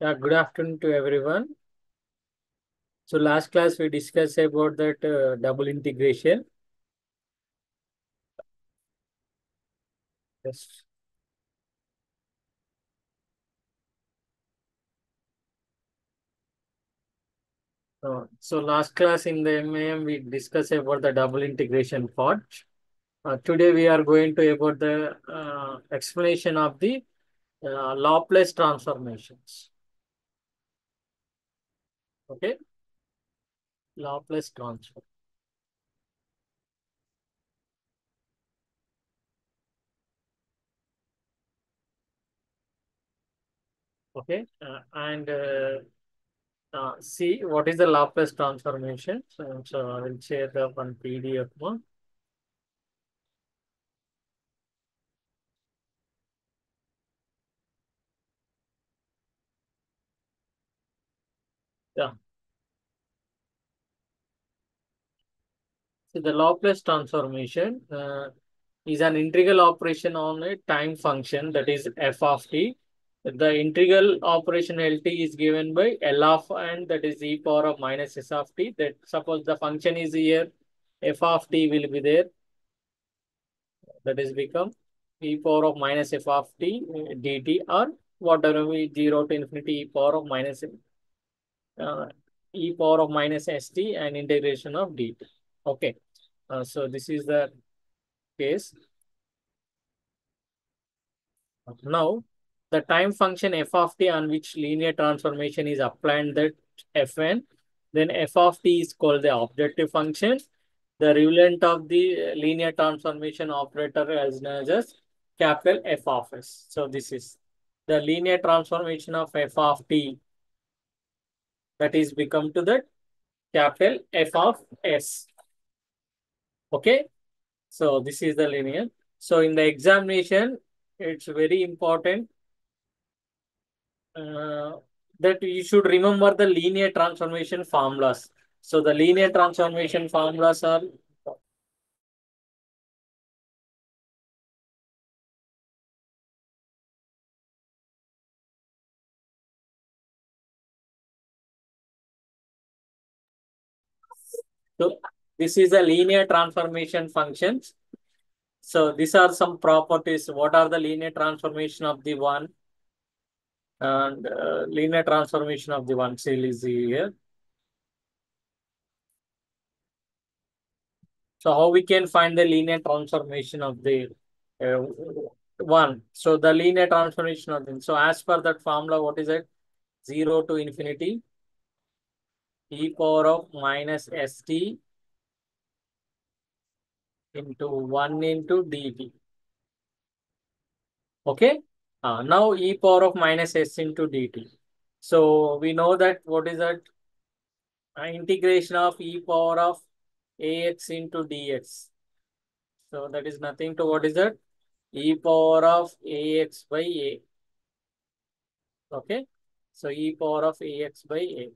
Yeah, good afternoon to everyone. So last class we discussed about that double integration. Yes. So last class in the MAM we discussed about the double integration part. Today we are going to about the explanation of the Laplace transformations. Okay, Laplace transform. Okay, and see what is the Laplace transformation. So I will share the one PDF one. Yeah. So the Laplace transformation is an integral operation on a time function that is f of t. The integral operation LT is given by L of n, that is e power of minus s of t. That suppose the function is here, f of t will be there. That is become e power of minus f of t dt, or whatever we 0 to infinity e power of minus uh, e power of minus st and integration of dt. Okay. So this is the case. Now, the time function f of t on which linear transformation is applied, that fn, then f of t is called the objective function. The relevant of the linear transformation operator is known as capital F of s. So this is the linear transformation of f of t, that is become to the capital F of s. Okay. So this is the linear. So in the examination, it's very important uh, that you should remember the linear transformation formulas. So the linear transformation formulas are, so this is a linear transformation functions. So these are some properties. What are the linear transformation of the one, and linear transformation of the one series here. So how we can find the linear transformation of the uh, one? So the linear transformation of the, so as per that formula, what is it? 0 to infinity e power of minus st into 1 into dt. Okay. Now e power of minus s into dt. So we know that what is that? Integration of e power of ax into dx. So that is nothing to what is that? E power of ax by a. Okay. So e power of ax by a.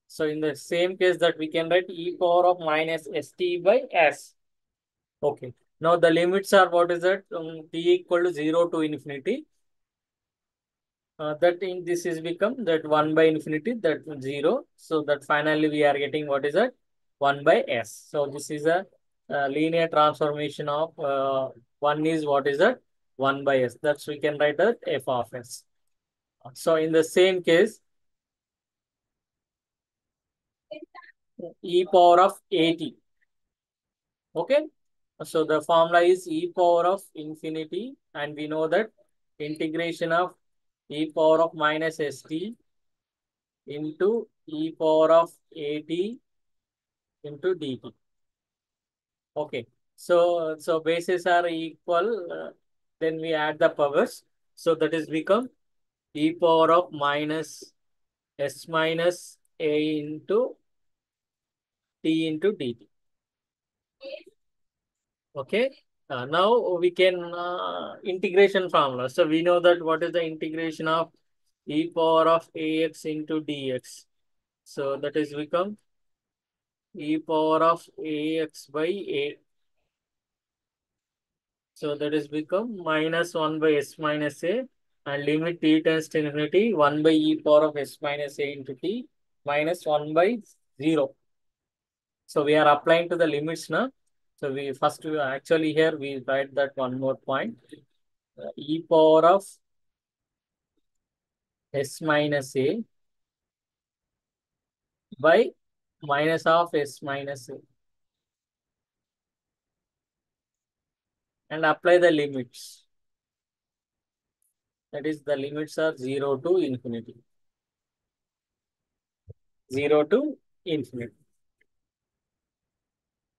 So in the same case that we can write e power of minus st by s. Okay. Now the limits are what is that? T equal to 0 to infinity. That in this is become that 1 by infinity, that 0. So that finally we are getting what is that? 1 by s. So this is a linear transformation of 1 is what is that? 1 by s. That's we can write that f of s. So in the same case, e power of at. Okay. So the formula is e power of infinity, and we know that integration of e power of minus st into e power of at into dt. Okay. So bases are equal. Then we add the powers. So that is become e power of minus s minus a into t into dt. Okay. Now we can integration formula. So we know that what is the integration of e power of ax into dx. So that is become e power of ax by a. So that is become minus 1 by s minus a and limit t tends to infinity 1 by e power of s minus a into t minus 1 by 0. So we are applying to the limits now. So we first actually here we write that one more point. E power of s minus a by minus of s minus a and apply the limits. That is the limits are 0 to infinity. 0 to infinity.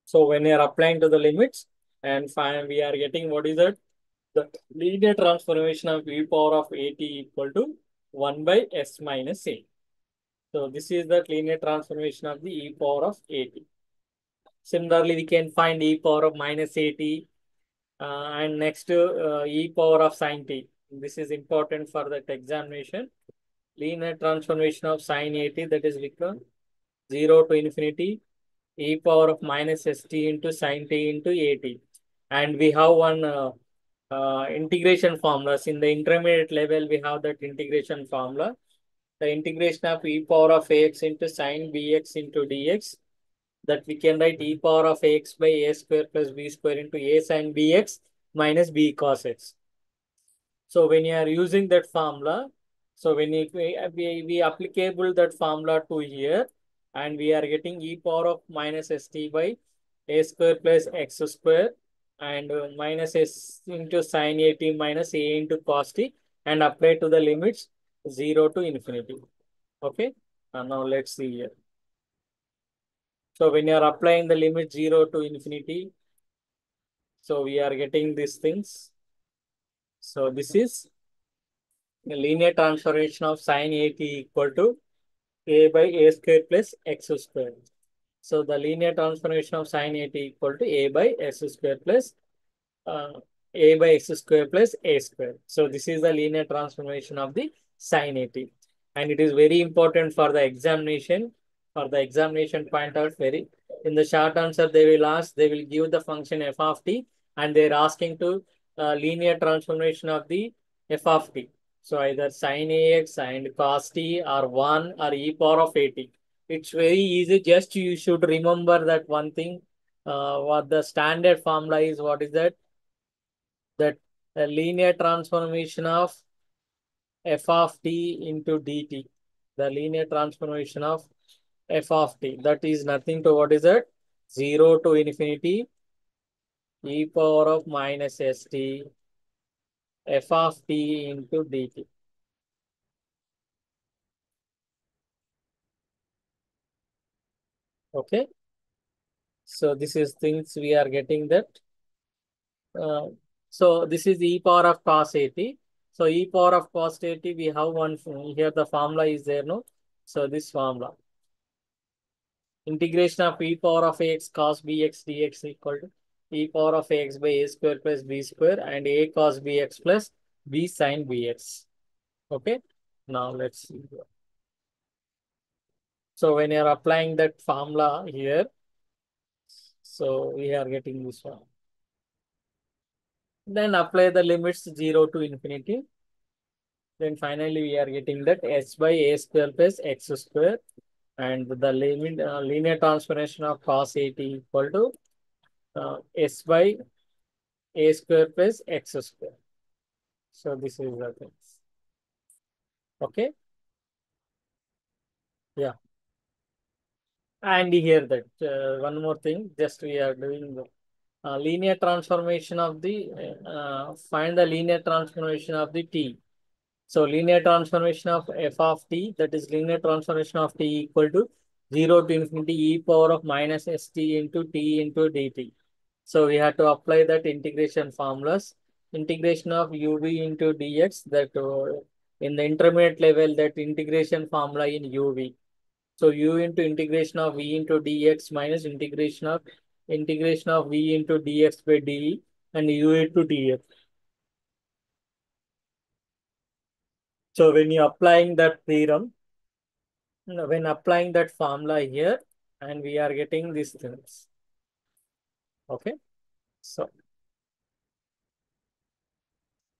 So when you are applying to the limits and find we are getting what is that? The linear transformation of e power of at equal to 1 by s minus a. So this is the linear transformation of the e power of at. Similarly, we can find e power of minus at and next e power of sin t. This is important for that examination. Linear transformation of sin at, that is become 0 to infinity e power of minus st into sin t into at. And we have one integration formulas. In the intermediate level, we have that integration formula. The integration of e power of ax into sin bx into dx, that we can write e power of ax by a square plus b square into a sin bx minus b cos x. So when you are using that formula, so when we applicable that formula to here, and we are getting e power of minus st by a square plus x square and minus s into sin at minus a into cos t and apply to the limits 0 to infinity. Okay. Now let's see here. So when you are applying the limit 0 to infinity, so we are getting these things. So this is the linear transformation of sin at equal to a by a square plus x square. So the linear transformation of sin at equal to a by s square plus uh, a by x square plus a square. So this is the linear transformation of the sin at. And it is very important for the examination. For the examination point out, very in the short answer they will ask, they will give the function f of t and they are asking to linear transformation of the f of t. So either sin ax and cos t or 1 or e power of at. It's very easy. Just you should remember that one thing. What the standard formula is, what is that? That the linear transformation of f of t into dt. The linear transformation of f of t. That is nothing to what is that? 0 to infinity e power of minus st f of t into dt. Okay. So this is things we are getting that. Uh, so this is e power of cos at. So e power of cos at, we have one here. The formula is there, no? So this formula. Integration of e power of ax cos bx dx equal to e power of ax by a square plus b square and a cos bx plus b sin bx. Okay. Now let's see. So when you are applying that formula here, so we are getting this one. Then apply the limits 0 to infinity. Then finally we are getting that s by a square plus x square and the limit linear transformation of cos at equal to s by a square plus x square. So this is the thing. Okay. Yeah. And here that one more thing, just we are doing the linear transformation of the, find the linear transformation of the t. So linear transformation of f of t, that is linear transformation of t equal to 0 to infinity e power of minus st into t into dt. So we have to apply that integration formulas. Integration of uv into dx, that in the intermediate level, that integration formula in uv. So u into integration of v into dx minus integration of v into dx by de and u into dx. So when you applying that theorem, when applying that formula here, and we are getting these things. Okay. So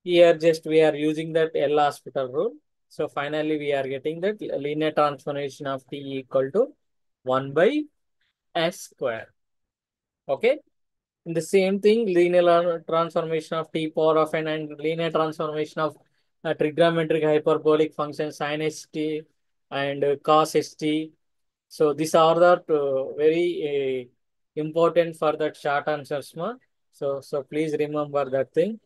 Here just we are using that L'Hospital rule. So finally we are getting that linear transformation of T equal to 1 by S square. Okay. In the same thing, linear transformation of T power of n and linear transformation of trigonometric hyperbolic function sin st and cos st. So these are the very important for that short answers, ma. So please remember that thing.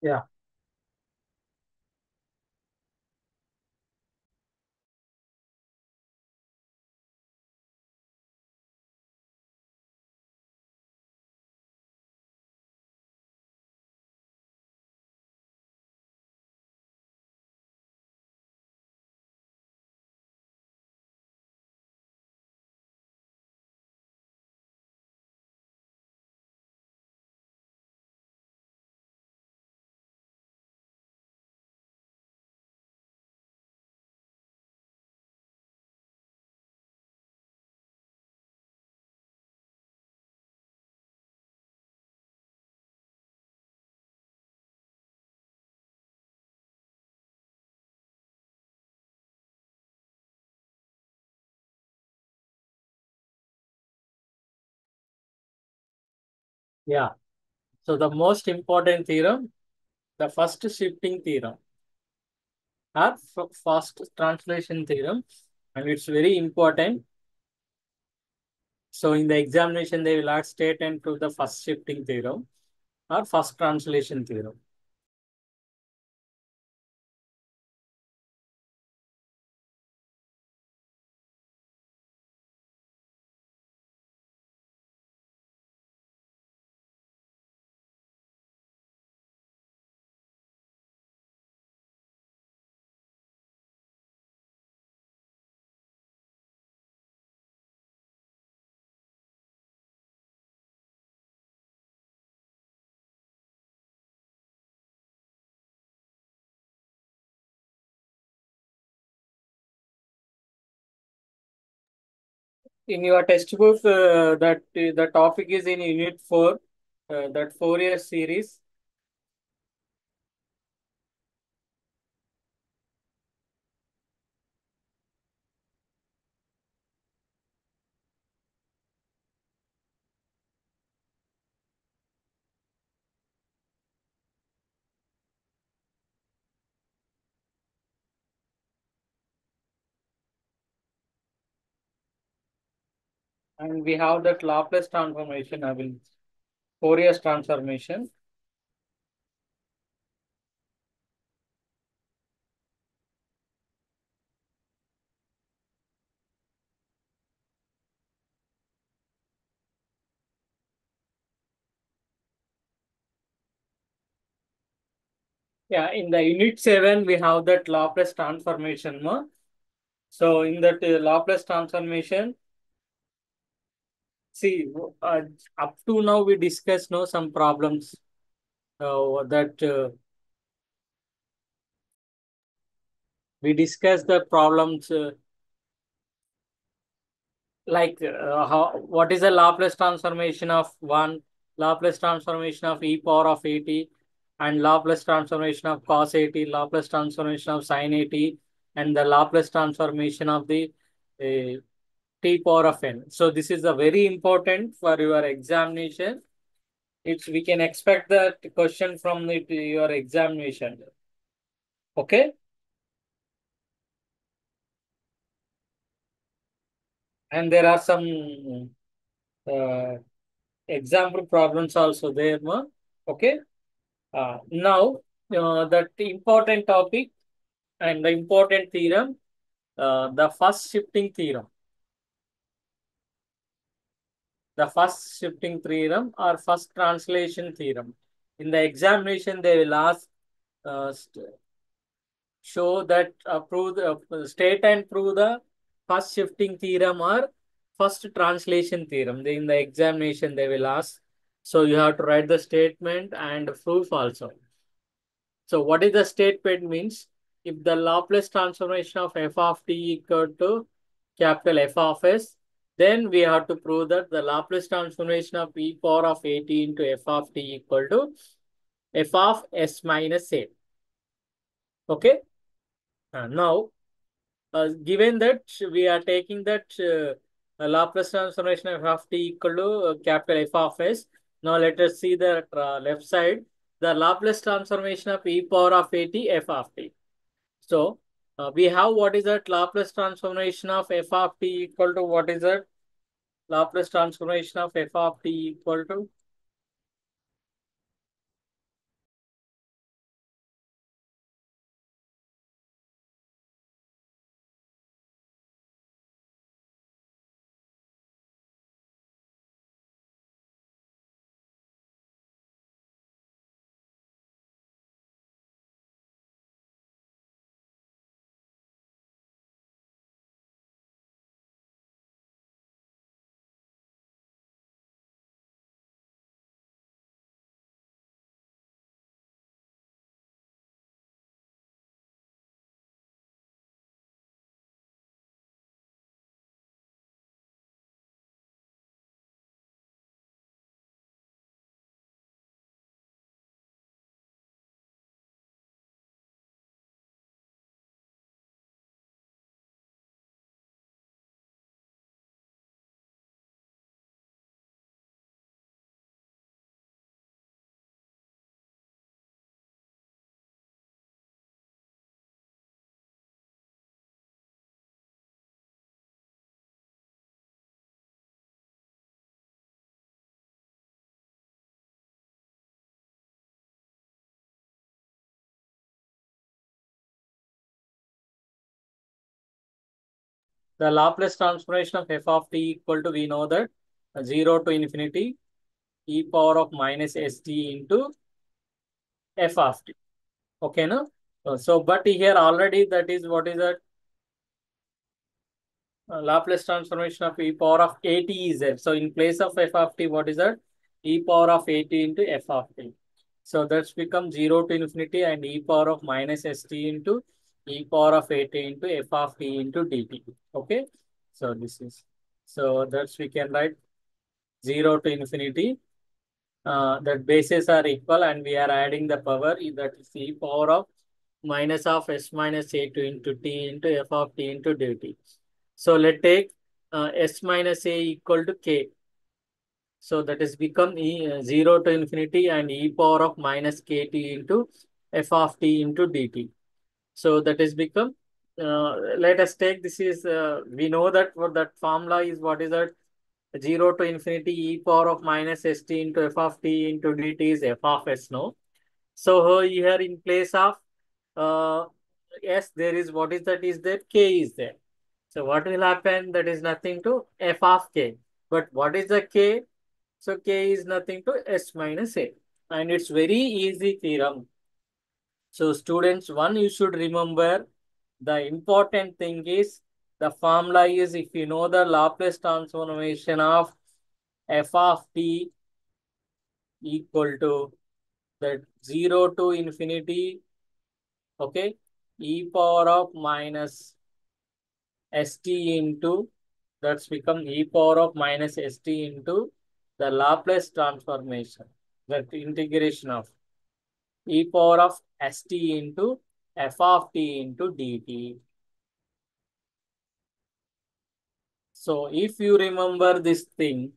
Yeah. Yeah. So the most important theorem, the first shifting theorem or first translation theorem, and it's very important. So in the examination, they will ask state and prove the first shifting theorem or first translation theorem. In your textbook, that the topic is in Unit 4, that Fourier series. And we have that Laplace transformation, I will Fourier transformation. Yeah, in the Unit 7, we have that Laplace transformation. No? So in that Laplace transformation, See, up to now we discussed no some problems that we discussed the problems like how what is the Laplace transformation of one, Laplace transformation of e power of at, and Laplace transformation of cos at, Laplace transformation of sin at, and the Laplace transformation of the uh, t power of n. So this is a very important for your examination. It's we can expect that question from your examination. Okay, and there are some uh, example problems also there. Ma? Okay. Now, that important topic and the important theorem, the first shifting theorem. The first shifting theorem or first translation theorem. In the examination, they will ask, show that prove the state and prove the first shifting theorem or first translation theorem. In the examination, they will ask. So you have to write the statement and proof also. So what is the statement means? If the Laplace transformation of f of t equal to capital F of s, then we have to prove that the Laplace transformation of e power of at into f of t equal to f of s minus a. Okay. Now, given that we are taking that Laplace transformation of f of t equal to capital F of s. Now let us see the left side. The Laplace transformation of e power of at f of t. So we have what is that Laplace transformation of f of t equal to what is that Laplace transformation of f of t equal to the Laplace transformation of f of t equal to we know that 0 to infinity e power of minus st into f of t. Okay, no? So, but here already that is what is that Laplace transformation of e power of at is there. So in place of f of t, what is that? E power of at into f of t. So that's become 0 to infinity and e power of minus st into e power of at into f of t into dt. Okay. So this is, so that's we can write 0 to infinity. That bases are equal and we are adding the power that is e power of minus of s minus a2 into t into f of t into dt. So let's take s minus a equal to k. So that is become 0 to infinity and e power of minus kt into f of t into dt. So that is become, let us take this is, we know that what that formula is, what is that 0 to infinity e power of minus st into f of t into dt is f of s, no? So here in place of uh, s, there is what is that is there, k is there. So what will happen? That is nothing to f of k. But what is the k? So k is nothing to s minus a. And it's very easy theorem. So students, one you should remember, the important thing is the formula is if you know the Laplace transformation of f of t equal to that 0 to infinity, okay, e power of minus st into, that's become e power of minus st into the Laplace transformation, that integration of e power of st into f of t into dt. So if you remember this thing,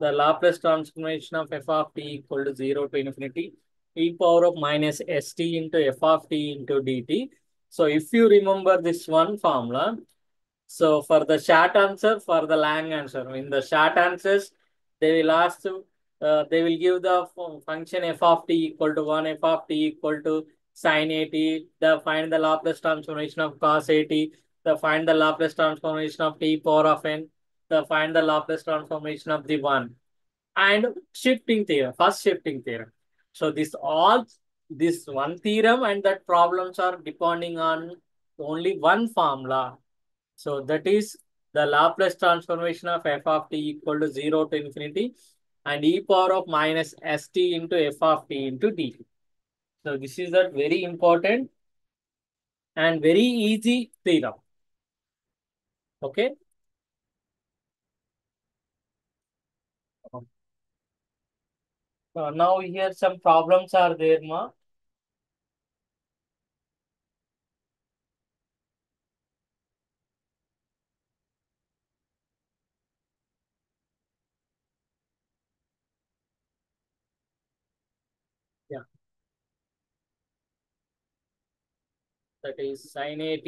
the Laplace transformation of f of t equal to 0 to infinity e power of minus st into f of t into dt. So if you remember this one formula, so for the short answer, for the long answer, in the short answers, they will ask, they will give the function f of t equal to 1, f of t equal to sin at, the find the Laplace transformation of cos at, the find the Laplace transformation of t power of n, the find the Laplace transformation of the 1, and shifting theorem, first shifting theorem. So this one theorem and that problems are depending on only one formula. So that is the Laplace transformation of f of t equal to 0 to infinity and e power of minus st into f of t into dt. So this is a very important and very easy theorem. Okay. Now here some problems are there, ma. Yeah, that is sin at,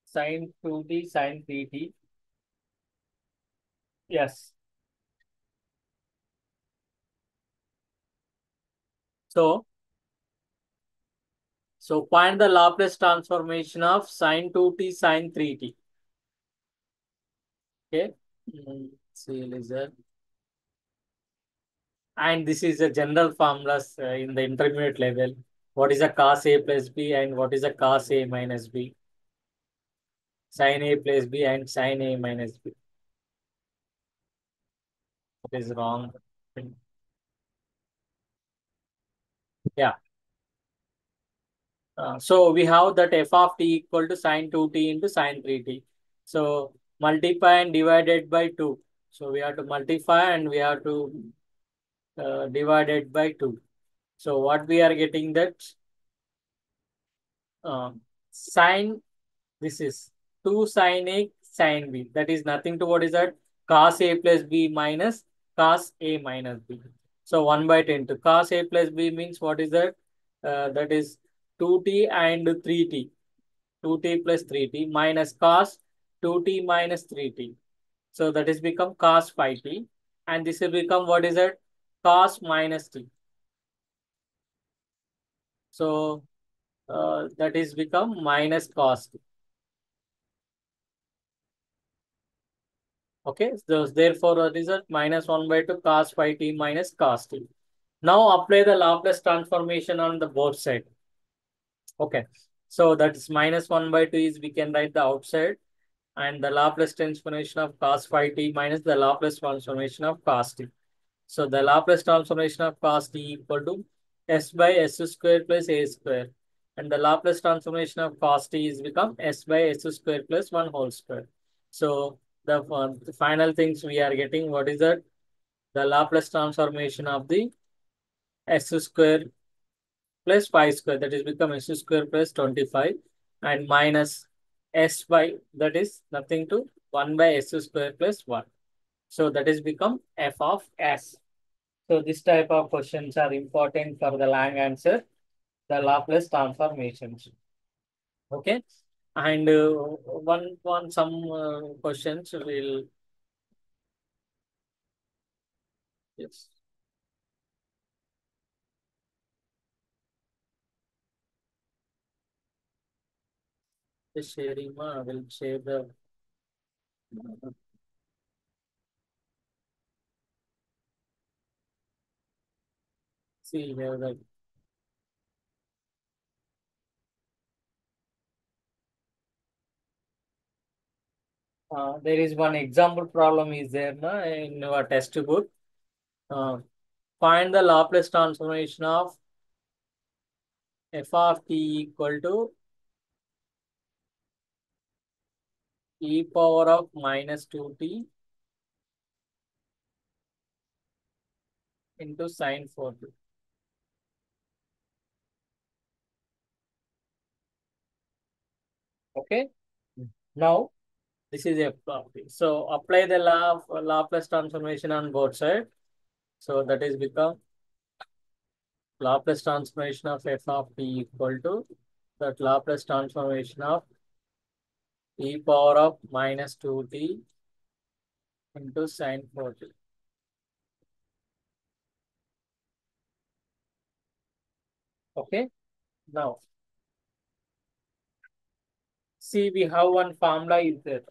sin 2t, sin 3t. Yes. So, so find the Laplace transformation of sin 2t, sin 3t. Okay. See, listen. And this is a general formulas in the intermediate level. What is a cos A plus B and what is a cos A minus B? Sin A plus B and sin A minus B. It is wrong. Yeah. So we have that f of t equal to sin 2t into sin 3t. So multiply and divided by 2. So we have to multiply and we have to divide it by 2. So what we are getting that sin, this is 2 sin A sin B. That is nothing to what is that? Cos A plus B minus cos A minus B. So 1 by 10 to cos A plus B means what is that? That is 2t and 3t. 2t plus 3t minus cos 2t minus 3t. So that is become cos 5t. And this will become what is that? Cos minus t. So that is become minus cos t. Okay, so therefore the result minus 1 by 2 cos phi t minus cos t. Now apply the Laplace transformation on the both side. Okay, so that is minus 1 by 2 is we can write the outside and the Laplace transformation of cos phi t minus the Laplace transformation of cos t. So the Laplace transformation of cos t equal to s by s square plus a square. And the Laplace transformation of cos t is become s by s square plus 1 whole square. So the final things we are getting, what is that? The Laplace transformation of the s square plus 5 square, that is become s square plus 25 and minus s by, that is nothing to 1 by s square plus 1. So that is become f of s. So this type of questions are important for the long answer, the Laplace transformations. Okay. And one some questions will, yes, just sharing, I will share the, see here that, There is one example problem is there in your textbook. Uh, Find the Laplace transformation of f of t equal to e power of minus 2t into sine 4t. Okay. Now, this is f of t. So, apply the law of Laplace transformation on both sides. So, that is become Laplace transformation of f of t equal to that Laplace transformation of e power of minus 2t into sine 4t. Okay. Now, see, we have one formula is there.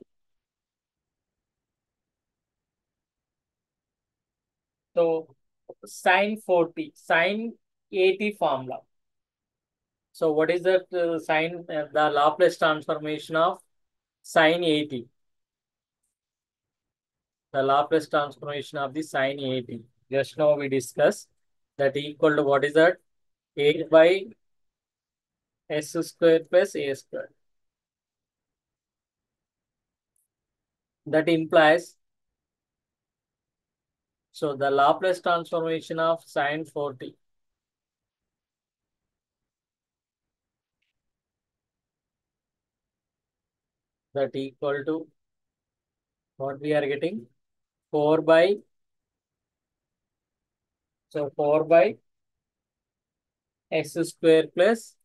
So, sine 40, sine 80 formula. So, what is that sine, the Laplace transformation of sine 80? The Laplace transformation of the sine 80. Just now we discussed that equal to what is that? 8 by s square plus a square. That implies, so the Laplace transformation of sine 40, that equal to what we are getting? 4 by, so 4 by s square plus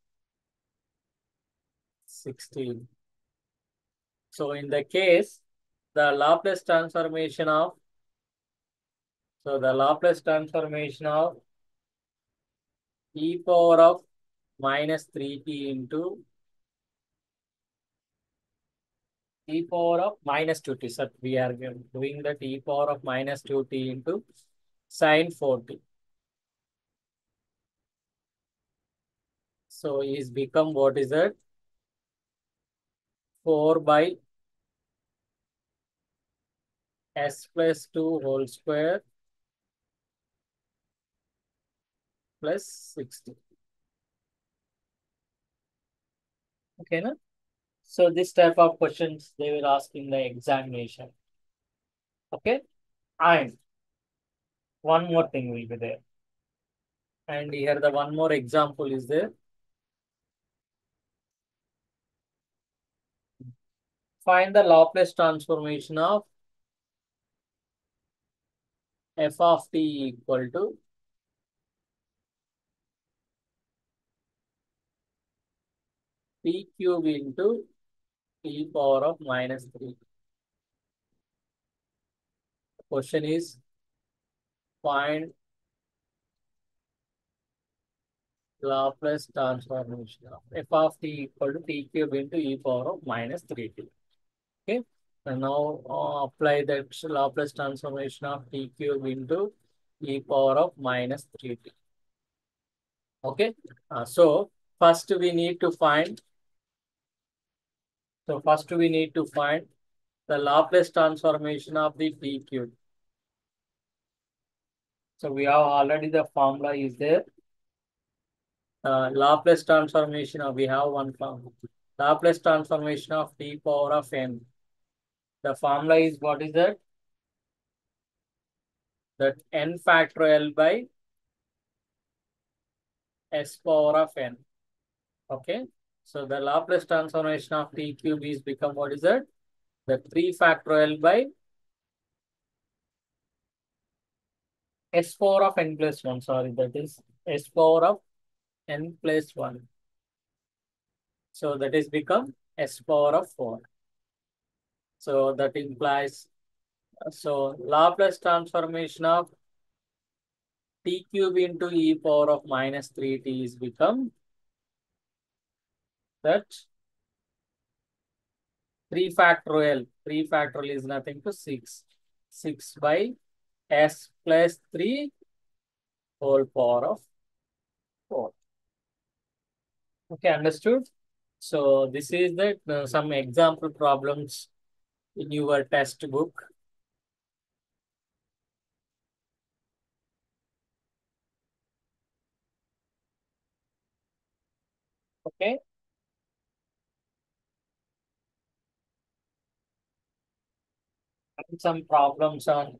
16. So in the case, the Laplace transformation of, so the Laplace transformation of e power of minus 3t into e power of minus 2t. So we are doing that e power of minus 2t into sine 4t. So is become what is that? 4 by s plus 2 whole square plus 60. Okay, na? So this type of questions they will ask in the examination. Okay, and one more thing will be there. And here the one more example is there. Find the Laplace transformation of f of t equal to p cube into e power of minus 3. The question is find Laplace transformation of f of t equal to p cube into e power of minus 3t. Okay. And now apply that Laplace transformation of t cube into e power of minus 3t. Okay. So first we need to find. So first we need to find the Laplace transformation of the t cube. So we have already the formula is there. Laplace transformation of, we have one formula. Laplace transformation of t power of n. The formula is what is that? That n factorial by s power of n. Okay. So the Laplace transformation of t cube is become what is that? The 3 factorial by s power of n plus 1. Sorry, that is s power of n plus 1. So that is become s power of 4. So that implies, so Laplace transformation of t cube into e power of minus 3t is become that 3 factorial. 3 factorial is nothing to 6. 6 by s plus 3 whole power of 4. Okay, understood? So this is the some example problems in your textbook. Okay. And some problems on.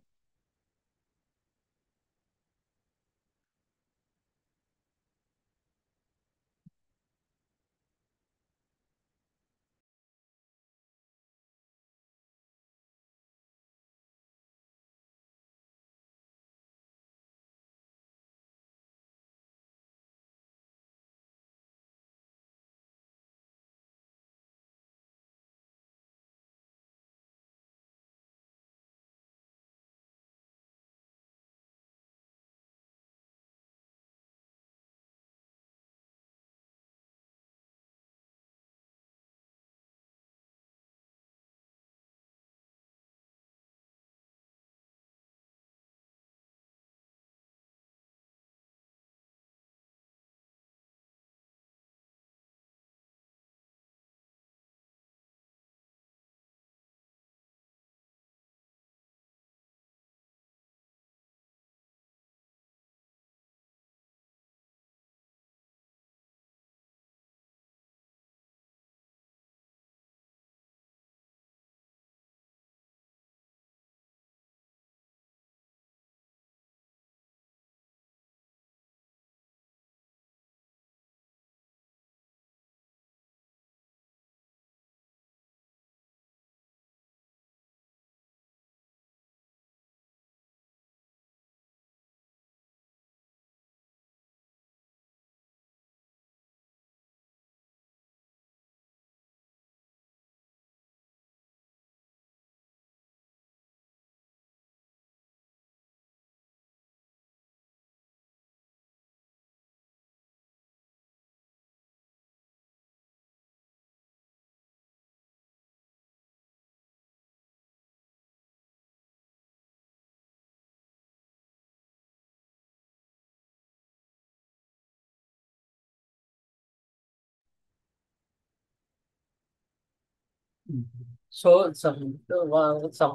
So some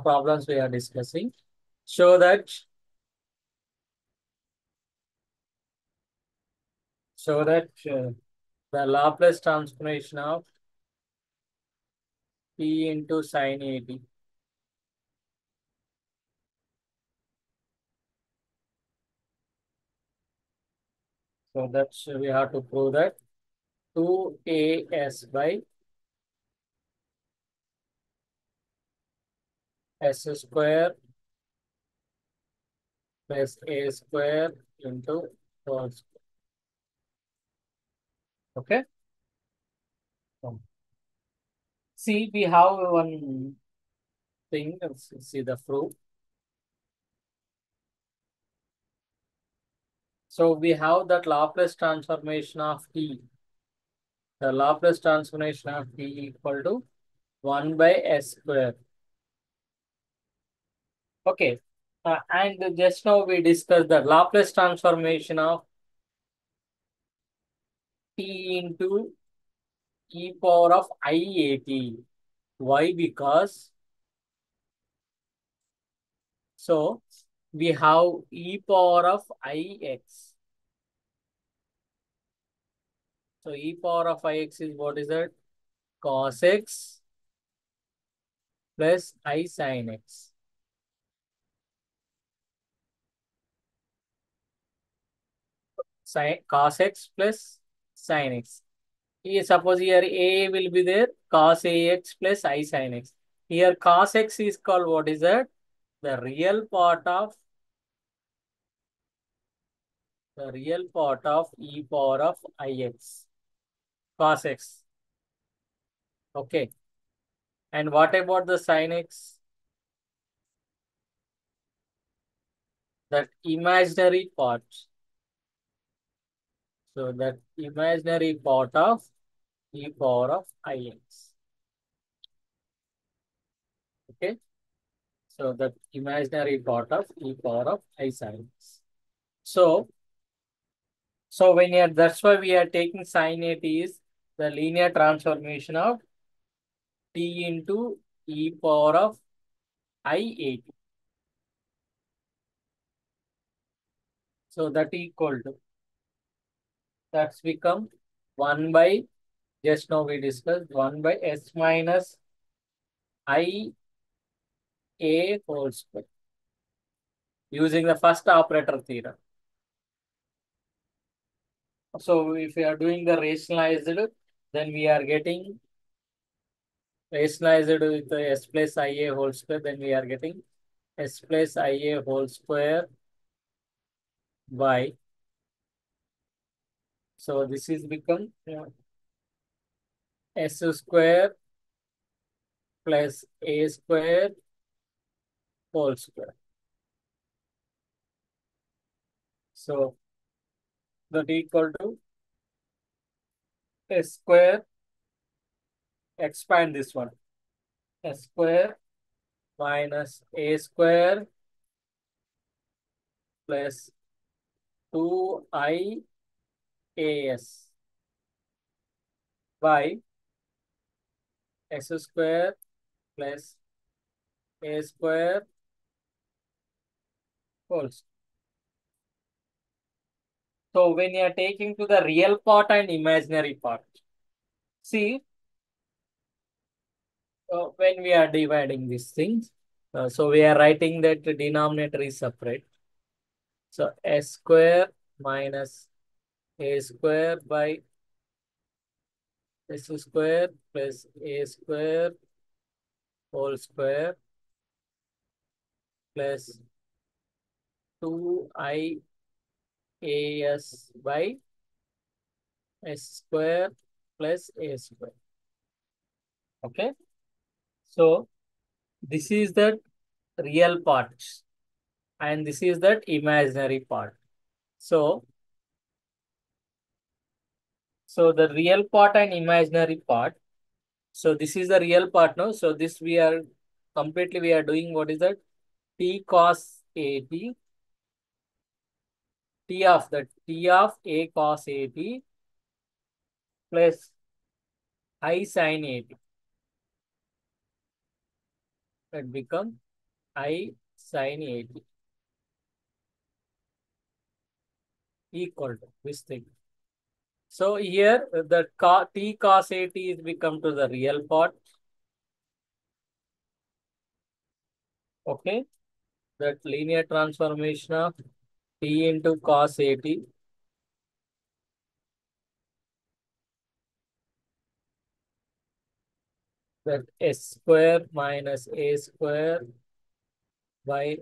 problems we are discussing. Show that the Laplace transformation of P into sin AT. So that's we have to prove that 2as by s square plus a square into whole square. Okay. See, we have one thing. Let's see the proof. So we have that Laplace transformation of T. The Laplace transformation of T equal to 1 by s square. Okay. And just now we discussed the Laplace transformation of T into e power of iat. Why? Because so we have e power of ix. So e power of ix is what is that? Cos x plus I sin x. Cos x plus sin x. Here, suppose here a will be there, cos ax plus I sin x. Here cos x is called what is that? The real part of e power of ix. Cos x. Okay. And what about the sin x? That imaginary part. So that imaginary part of e power of ix. Okay. So that imaginary part of e power of I sin x. So when you are, that's why we are taking sin it is the linear transformation of t into e power of I80. So that equal to, that's become 1 by, just now we discussed, 1 by s minus I a whole square using the first operator theorem. So if we are doing the rationalized, then we are getting rationalized with the s plus ia whole square, then we are getting s plus ia whole square by, so this is become s square plus a square whole square. So that equal to s square, expand this one, s square minus a square plus 2ias by s square plus a square whole square. So when you are taking to the real part and imaginary part, see, when we are dividing these things, so we are writing that the denominator is separate. So s square minus a square by s square plus a square whole square plus 2ias by s square plus a square. Okay. So this is the real part and this is that imaginary part. So, so the real part and imaginary part. So this is the real part now. So this we are completely we are doing what is that t cos a t, t of a cos a t plus I sin a t. That become I sin a t equal to this thing. So here the t cos a t is become to the real part. Okay. That linear transformation of t into cos a t that s square minus a square by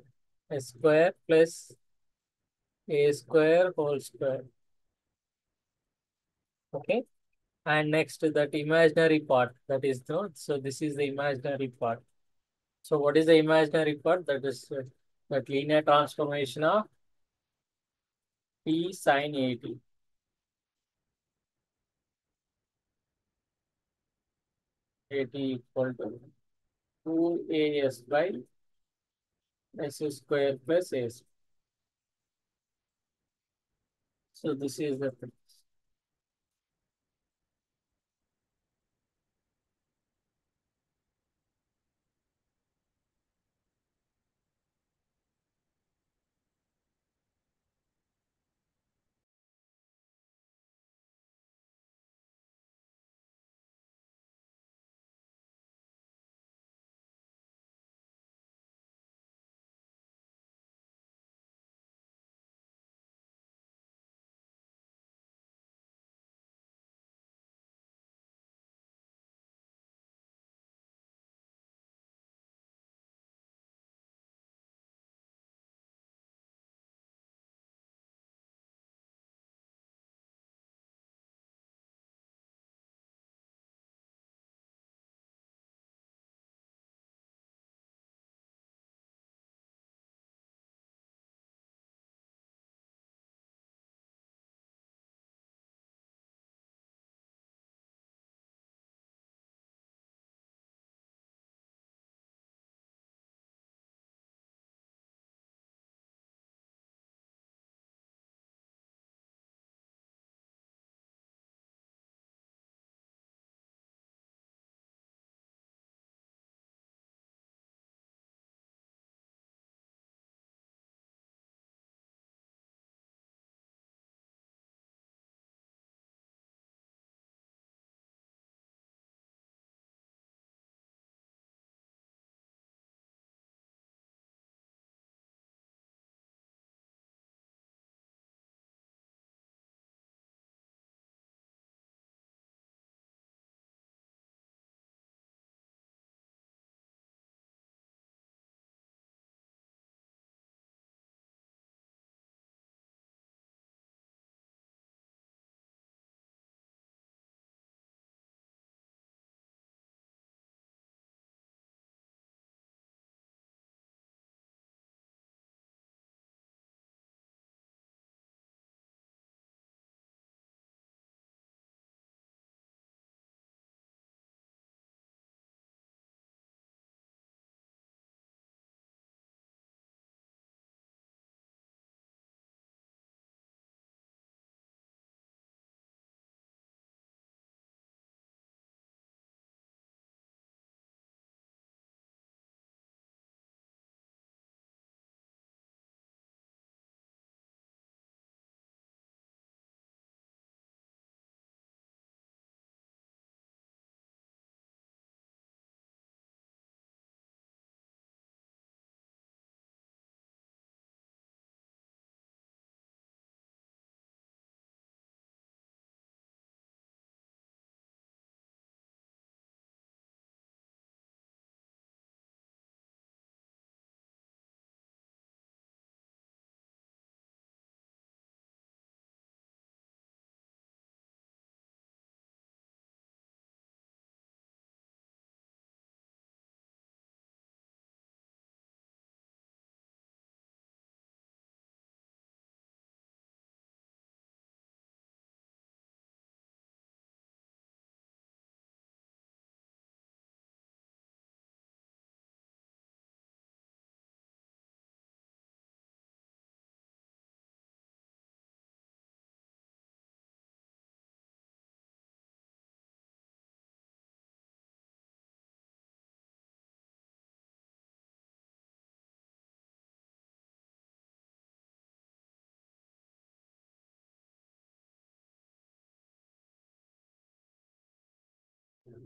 s square plus a square whole square. Okay. And next that imaginary part, that is no. So this is the imaginary part. So what is the imaginary part? That is that linear transformation of t sin a t. A t equal to 2as by s square plus a square. So this is the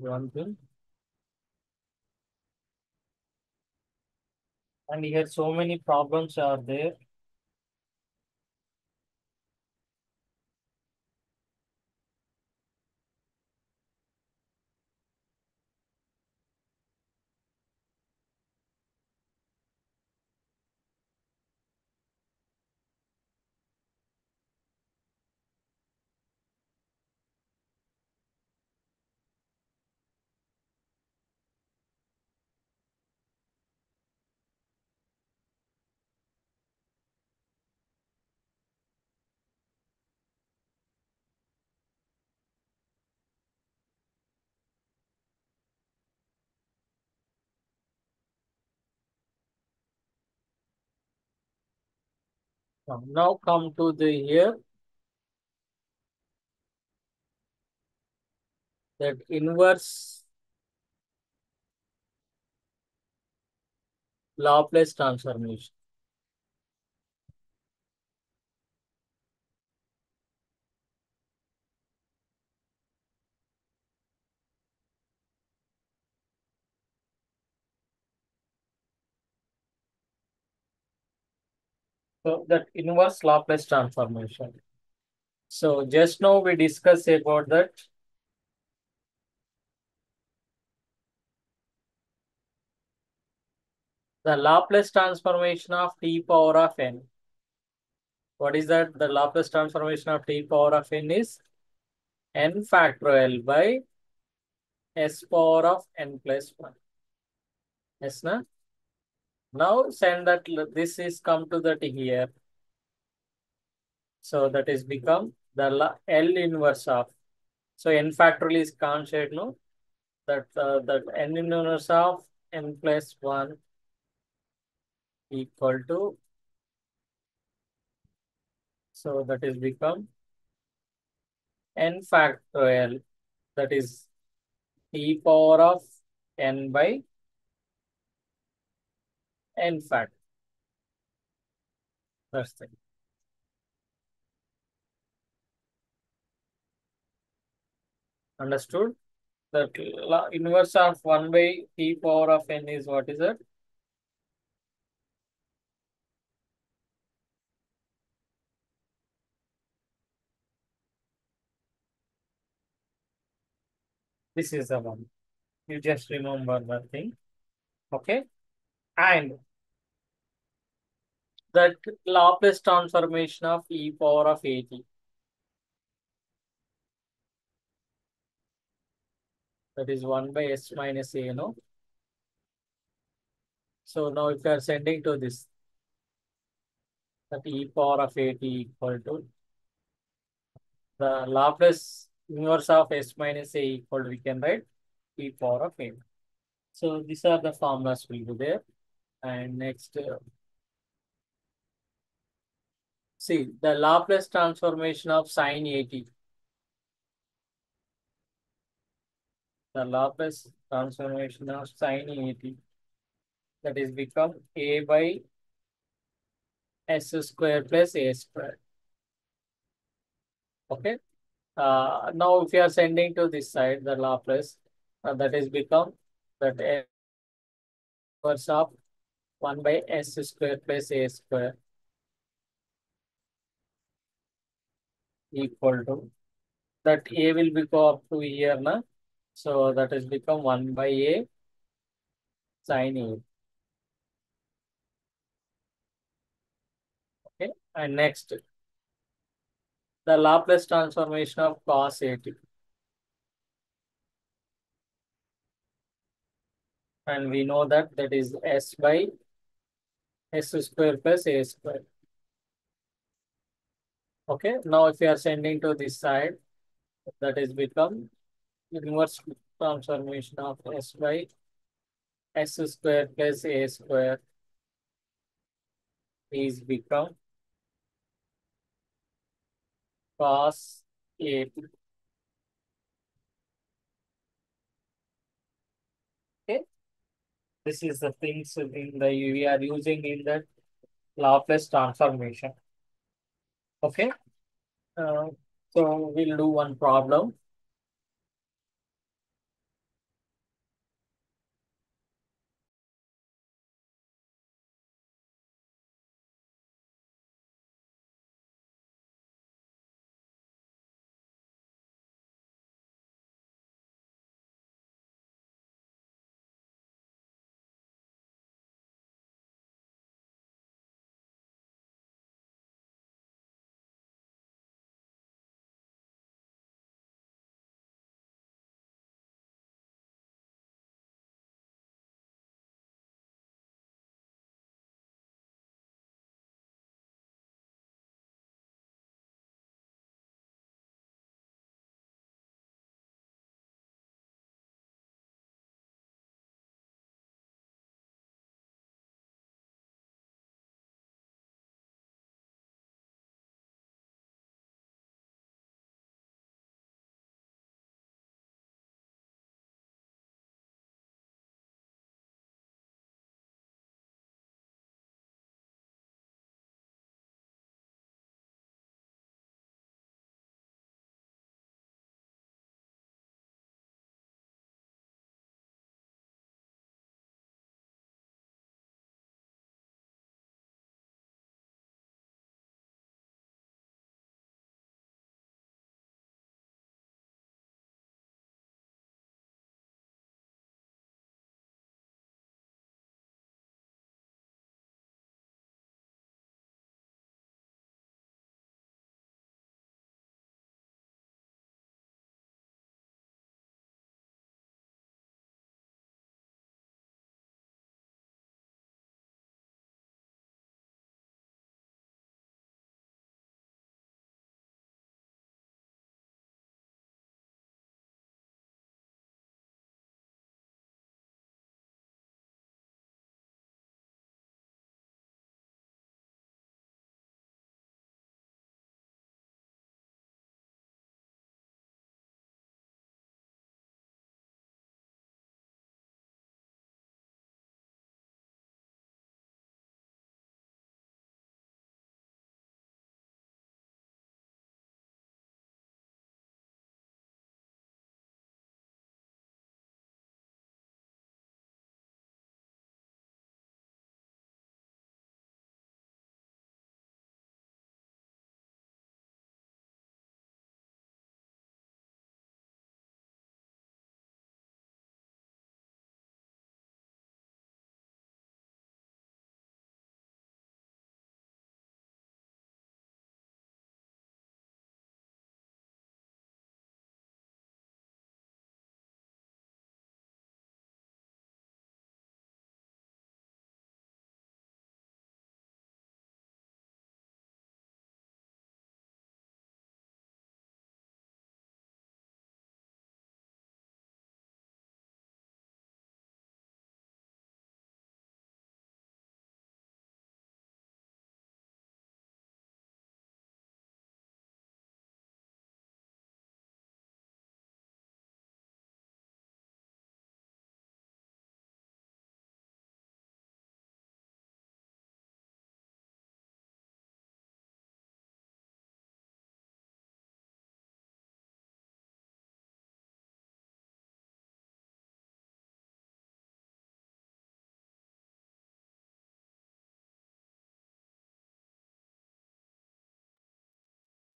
one thing. And here so many problems are there. Now come to the here that inverse Laplace transformation. So that inverse Laplace transformation. So just now we discussed about that. The Laplace transformation of t power of n. What is that? The Laplace transformation of t power of n is n factorial by s power of n plus 1. Yes, na? Now send that this is come to that here. So that is become the L inverse of. So n factorial is constant, no? That n inverse of n plus 1 equal to. So that is become n factorial. That is e power of n by n fact. That's it. Understood? The inverse of 1 by e power of n is what is it? This is the one. You just remember that thing. Okay. And that Laplace transformation of e power of at. That is 1 by s minus a, no? So now if you are sending to this, that e power of at equal to the Laplace inverse of s minus a equal to, we can write e power of a. So these are the formulas will be there. And next, see the Laplace transformation of sine at. The Laplace transformation of sine at, that is become a by s square plus a square. Okay. Now if you are sending to this side the Laplace, that is become that inverse of 1 by s square plus a square equal to that a will be go up to here na. So that is become 1 by a sine a. Okay. And next, the Laplace transformation of cos at. And we know that that is s by s square plus a square. Okay. Now if you are sending to this side, that is become inverse transformation of s by s square plus a square is become cos a. Okay. This is the things in the we are using in the Laplace transformation. Okay. Uh, so we'll do one problem.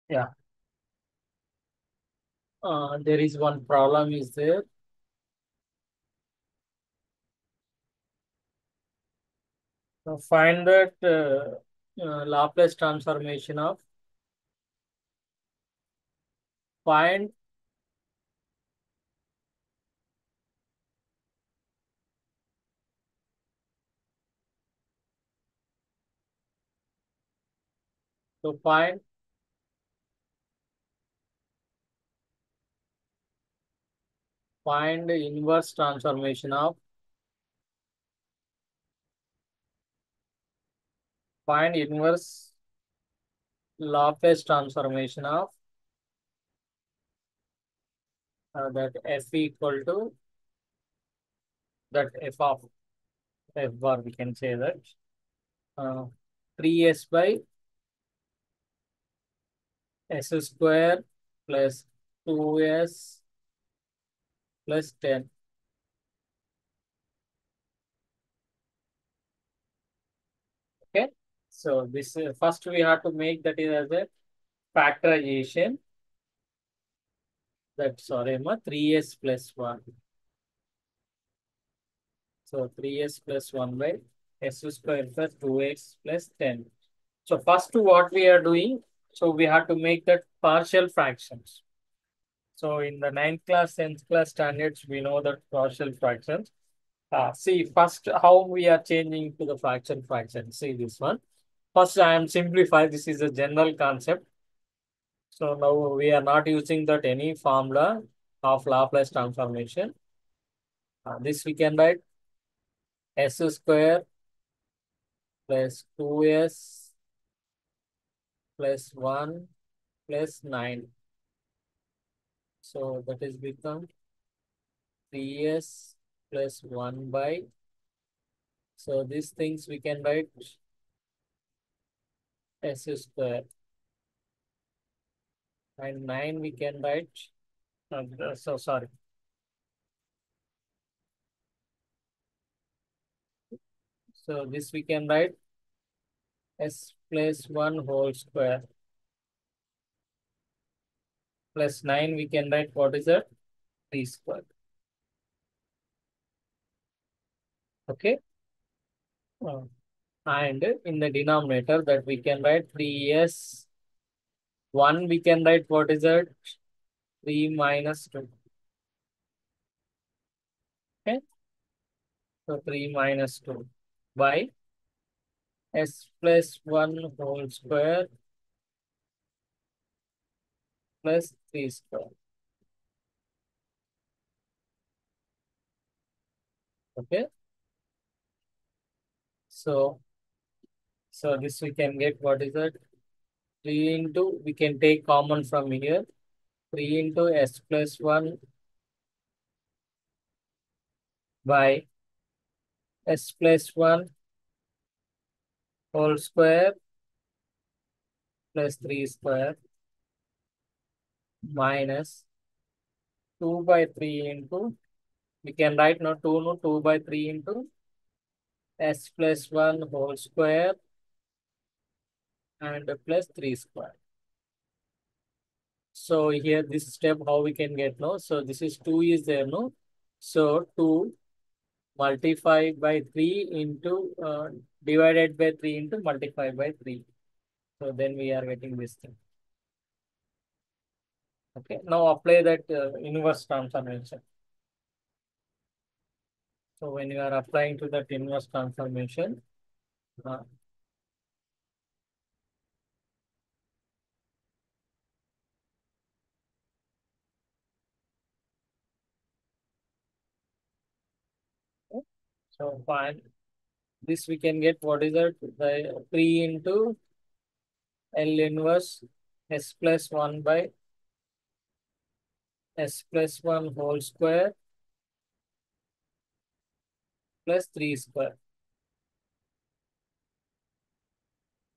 Yeah. There is one problem is there. Find that Laplace transformation of find so find the inverse transformation of find inverse Laplace transformation of that f equal to that f of f bar, we can say that 3s by s square plus 2s plus 10. Okay. So this first we have to make that is as a factorization. That sorry, 3s plus 1. So 3s plus 1 by s square plus 2x plus 10. So first what we are doing, so we have to make that partial fractions. So in the 9th class, 10th class standards, we know that partial fractions. See first how we are changing to the fraction. See this one. First I am simplify. This is a general concept. So now we are not using that any formula of Laplace transformation. This we can write s square plus 2s plus 1 plus 9. So that is become 3s plus 1 by. So these things we can write s square and 9 we can write. So sorry. So this we can write s plus 1 whole square plus 9 we can write what is that? 3 square. Okay. Uh, and in the denominator that we can write 3s 1 we can write what is that? 3 minus 2. Okay. So 3 minus 2 by s plus 1 whole square plus 3 square. Okay. So this we can get what is that? 3 into, we can take common from here. 3 into s plus 1 by s plus 1 whole square plus 3 square minus 2 by 3 into, we can write now 2 no 2 by 3 into s plus 1 whole square and plus 3 square. So here this step how we can get no. So this is 2 is there no. So 2 multiply by 3 into divided by 3 into multiply by 3. So then we are getting this thing. Okay. Now apply that inverse transformation. So when you are applying to that inverse transformation, uh, so fine. This we can get what is that? The 3 into L inverse s plus 1 by s plus 1 whole square plus 3 square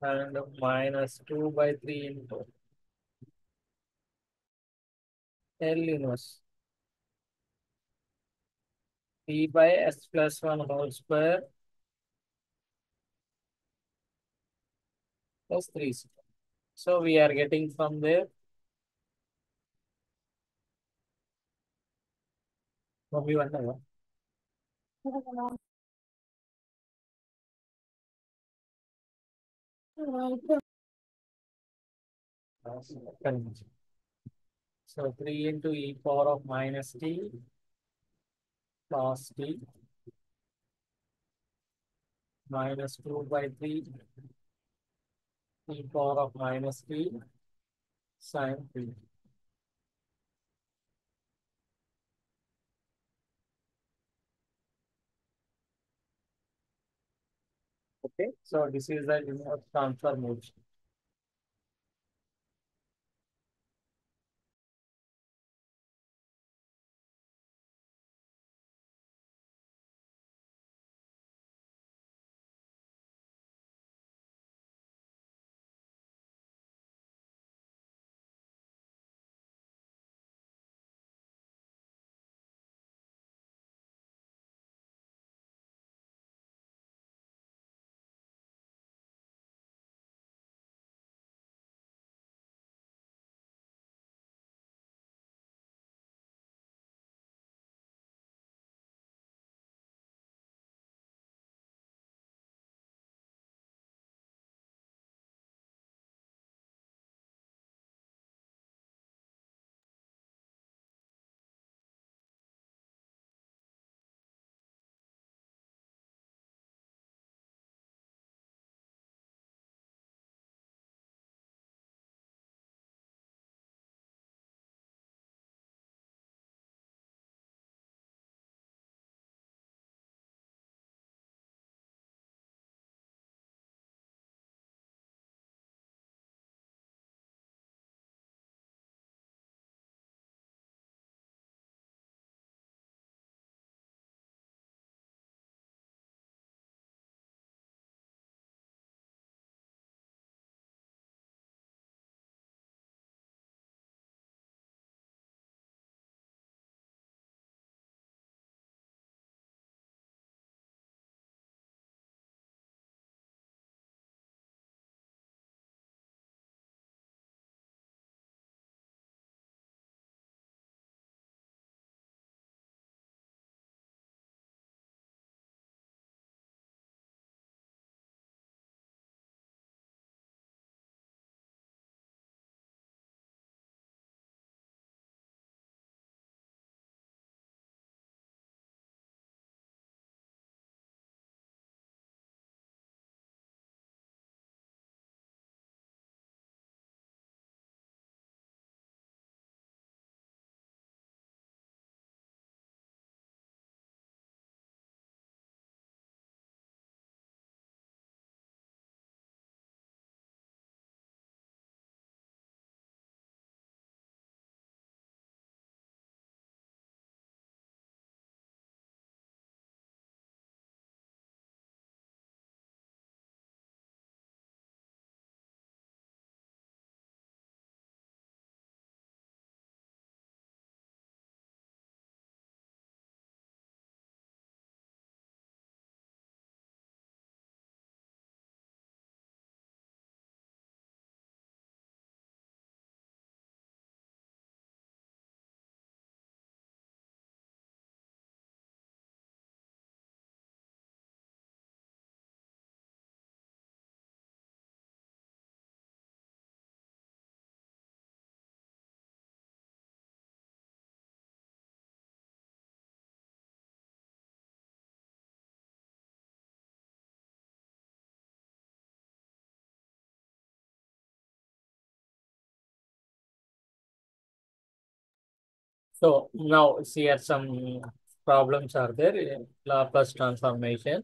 and minus 2 by 3 into L inverse p by s plus 1 whole square plus 3 square. So we are getting from there. Maybe one more. So 3 into e power of minus t plus t minus 2 by 3 e power of minus t sin t. Okay, so this is the inverse transformation. So now see here some problems are there in Laplace transformation.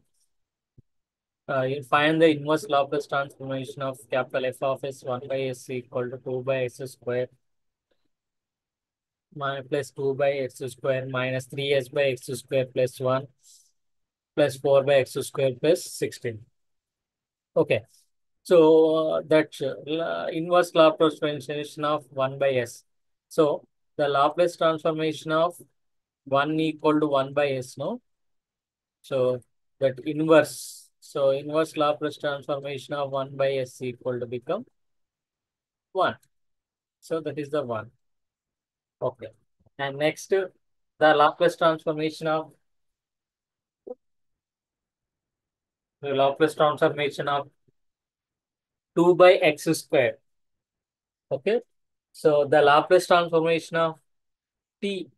You find the inverse Laplace transformation of capital F of s 1 by s equal to 2 by s square plus 2 by x square minus 3s by x square plus 1 plus 4 by x square plus 16. Okay. So that inverse Laplace transformation of 1 by s. So the Laplace transformation of 1 equal to 1 by s, no? So that inverse. So inverse Laplace transformation of 1 by s equal to become 1. So that is the 1. Okay. And next, the Laplace transformation of the Laplace transformation of 2 by x squared. Okay. So the Laplace transformation of t.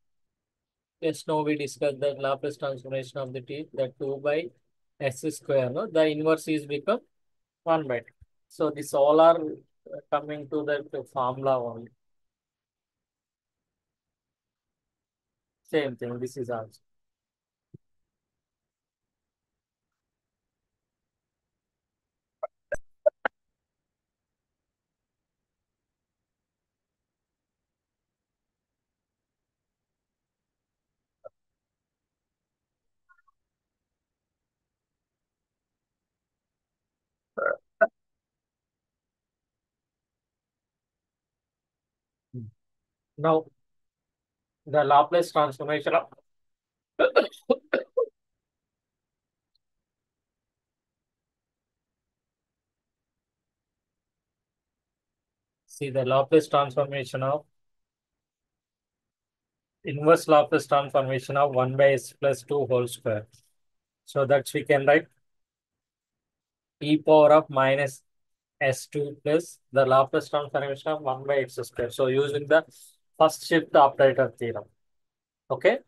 Just now we discussed the Laplace transformation of the t, that 2 by x square. No? The inverse is become 1 by 2. So this all are coming to the formula only. Same thing. This is also. Now the Laplace transformation of see the Laplace transformation of inverse Laplace transformation of 1 by s plus 2 whole square. So that we can write e power of minus s2 plus the Laplace transformation of 1 by x square. So using the first shift operator theorem. Okay.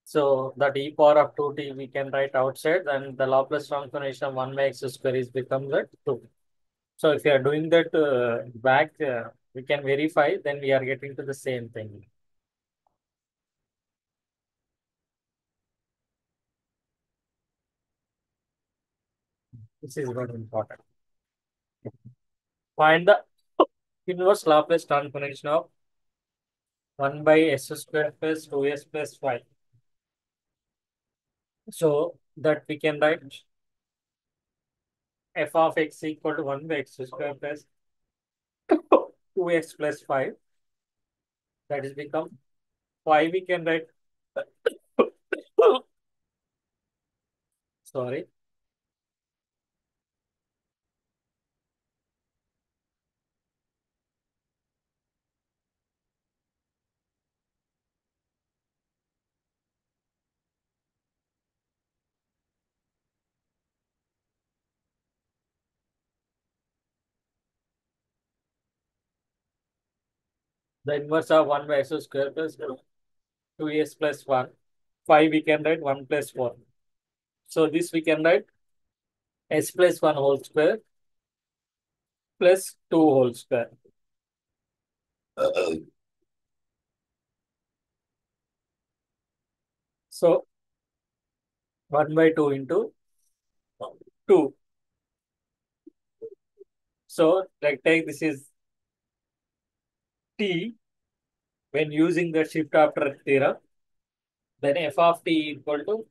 So that e power of 2t we can write outside, and the Laplace transformation of 1 by x square is become that 2. So if you are doing that back, we can verify, then we are getting to the same thing. This is very important. Find the inverse Laplace transformation of 1 by s square plus 2s plus 5. So that we can write f of x equal to 1 by x square plus 2x plus 5. That is become 5. We can write, sorry, the inverse of 1 by x square plus 2s plus 1. 5 we can write 1 plus 4. So this we can write s plus 1 whole square plus 2 whole square. So 1 by 2 into 2. So like take this is t when using the shift after theorem. Then f of t equal to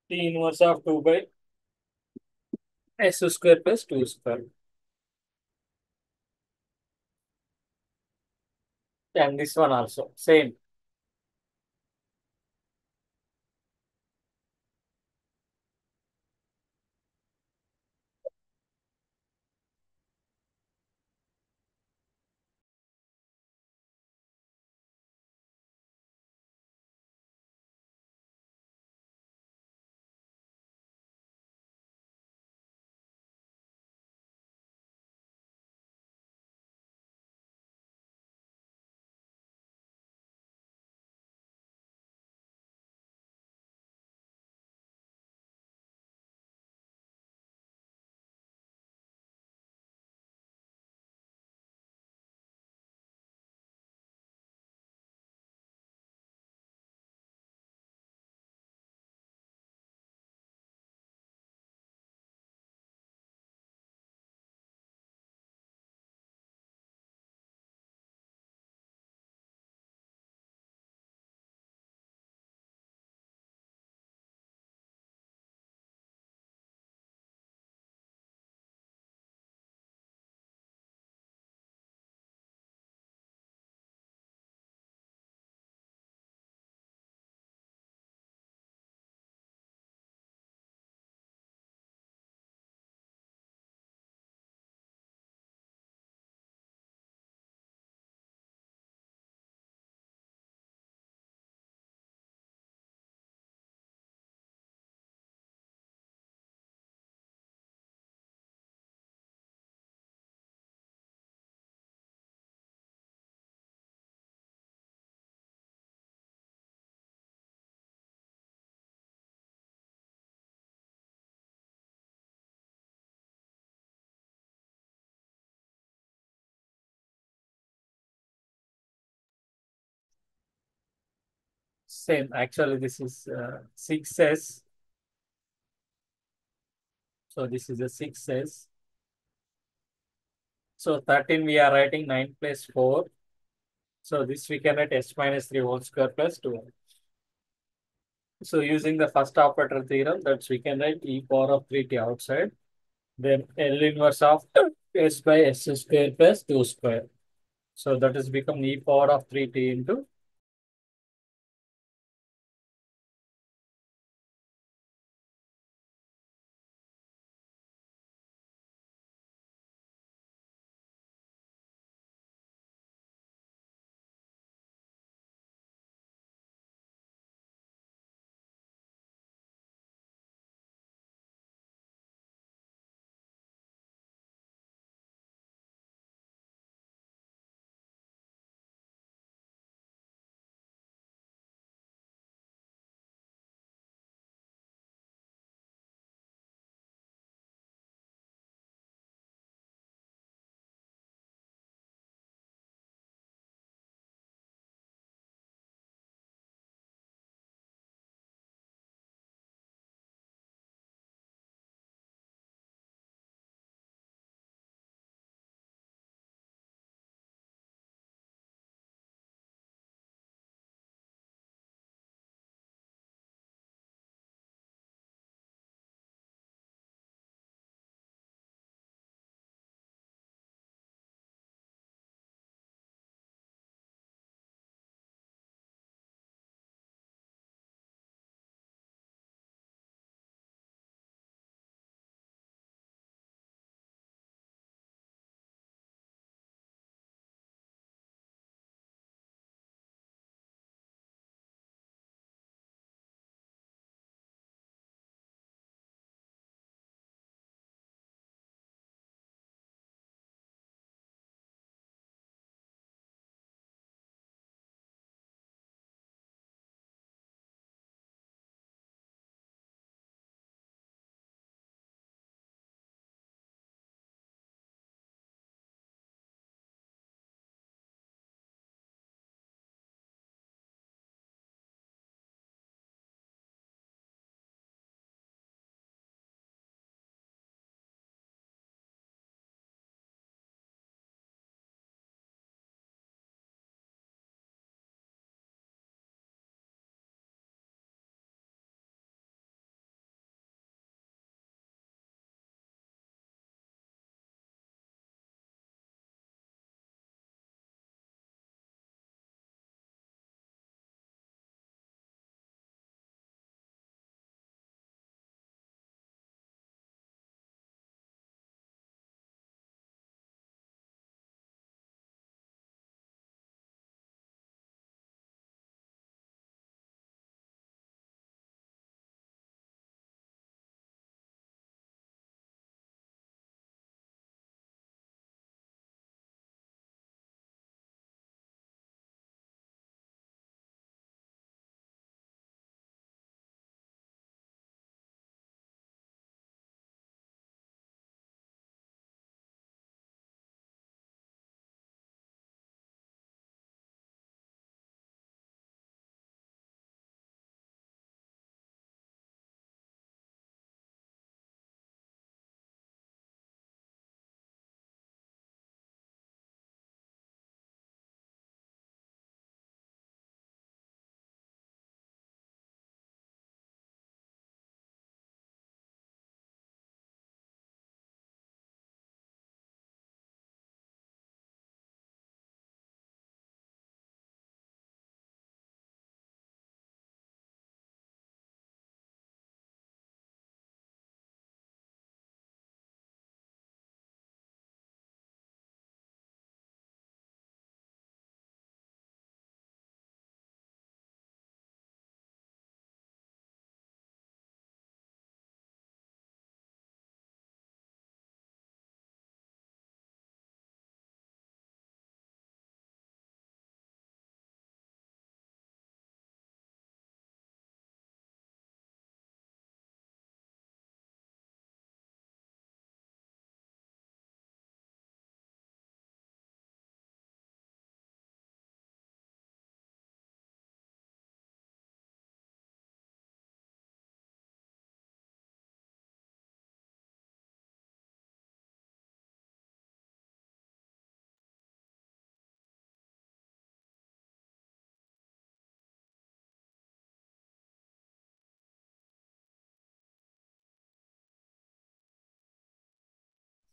t inverse of 2 by s square plus 2 square. And this one also same. Same. Actually, this is 6s. So this is a 6s. So 13 we are writing 9 plus 4. So this we can write s minus 3 whole square plus 2. So using the first operator theorem, that's we can write e power of 3t outside. Then L inverse of s by s square plus 2 square. So that is become e power of 3t into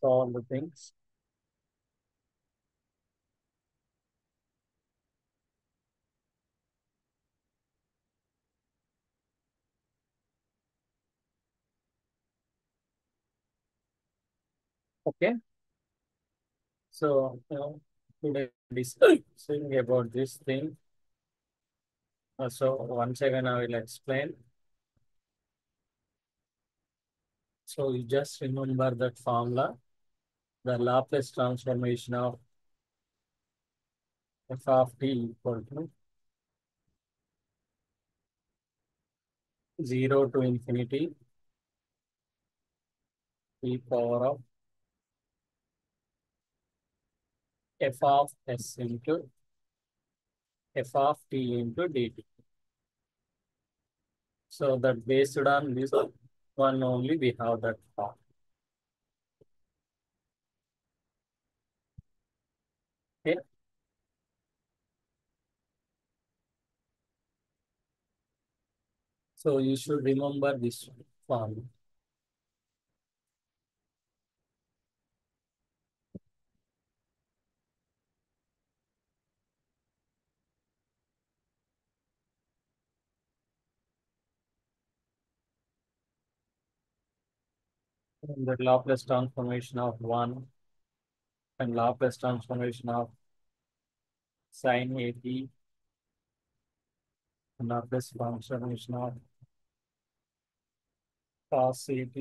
all the things. Okay. So, today discussing about this thing. So once again, I will explain. So you just remember that formula, the Laplace transformation of f of t equal to 0 to infinity e power of f of s into f of t into dt. So that based on this one only, we have that form. Okay. So you should remember this form. And the Laplace transformation of 1 and Laplace transformation of sin at and Laplace transformation of cos at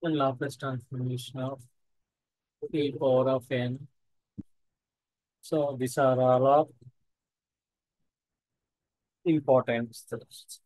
and Laplace transformation of e power of n. So these are all of important steps.